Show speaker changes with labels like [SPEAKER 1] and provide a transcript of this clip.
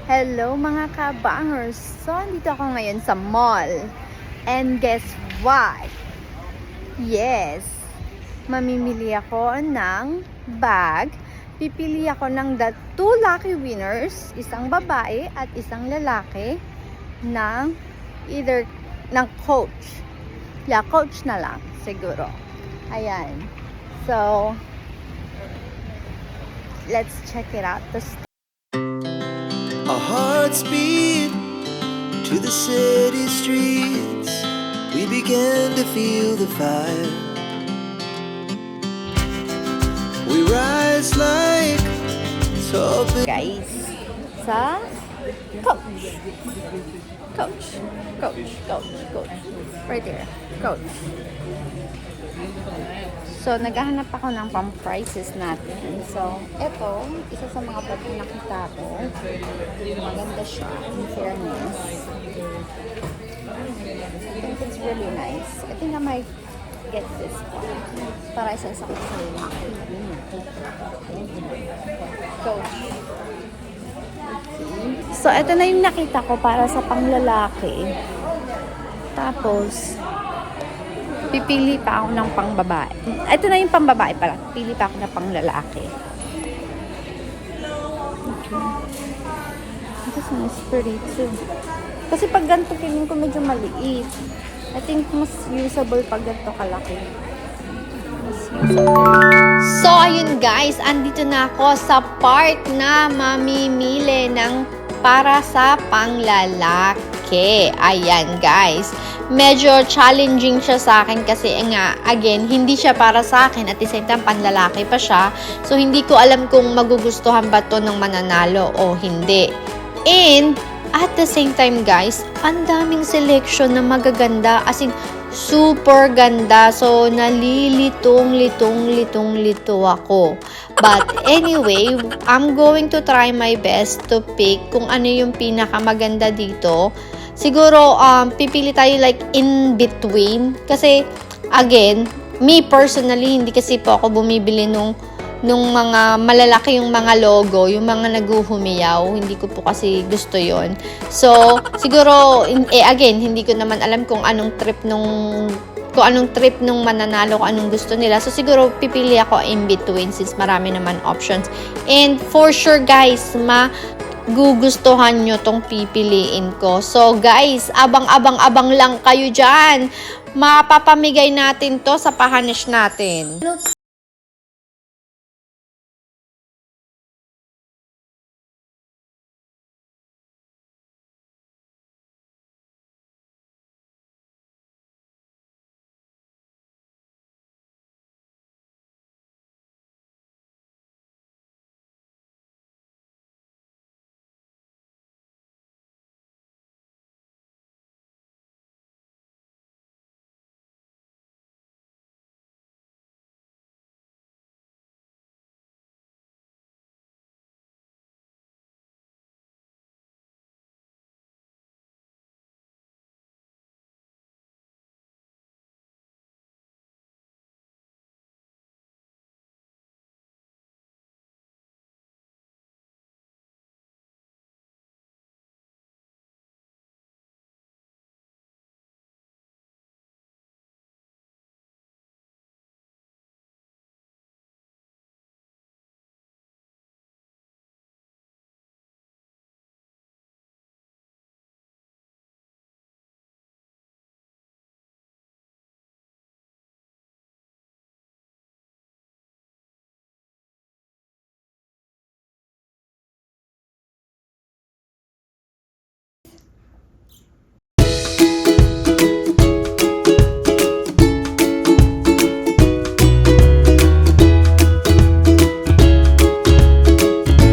[SPEAKER 1] Hello mga kabangers! So, dito ako ngayon sa mall. And guess what? Yes! Mamimili ako ng bag. Pipili ako ng the two lucky winners, isang babae at isang lalaki, ng either ng Coach. Yeah, Coach na lang siguro. Ayan. So, let's check it out.
[SPEAKER 2] Our hearts beat to the city streets. We began to feel the fire. We rise like tall
[SPEAKER 1] Guys, sa Coach. Coach. Right there. Coach. So, naghahanap ako ng pang-prices natin. So, eto, isa sa mga bag na nakita ko. Maganda siya, in fairness. I think it's really nice. I think I might get this one. Para isa sa lalaki. Coach. So, eto na yung nakita ko para sa panglalaki. Tapos, pipili pa ako ng pangbabae. Ito na yung pangbabae pala. Pipili pa ako ng panglalaki. Okay. This one is pretty too. Kasi pag ganito, feeling ko medyo maliit. I think mas usable pag ganito kalaki. So, ayun guys. Andito na ako sa part na mamimili ng para sa panglalaki. Ayan guys. Medyo challenging siya sa akin kasi nga, again, hindi siya para sa akin at the same time panlalaki pa siya. So, hindi ko alam kung magugustuhan ba to ng mananalo o hindi. And, at the same time guys, ang daming selection na magaganda. As in, super ganda. So, nalilitong ako. But anyway, I'm going to try my best to pick kung ano yung pinakamaganda dito. Siguro, pipili tayo like in between. Kasi, again, me personally, hindi kasi po ako bumibili nung mga malalaki yung mga logo, yung mga naguhumiyaw. Hindi ko po kasi gusto yon. So, siguro, again, hindi ko naman alam kung anong trip nung mananalo, kung anong gusto nila. So, siguro, pipili ako in between since marami naman options. And for sure, guys, gugustuhan nyo tong pipiliin ko. So, guys, abang lang kayo dyan. Mapapamigay natin to sa pahanish natin.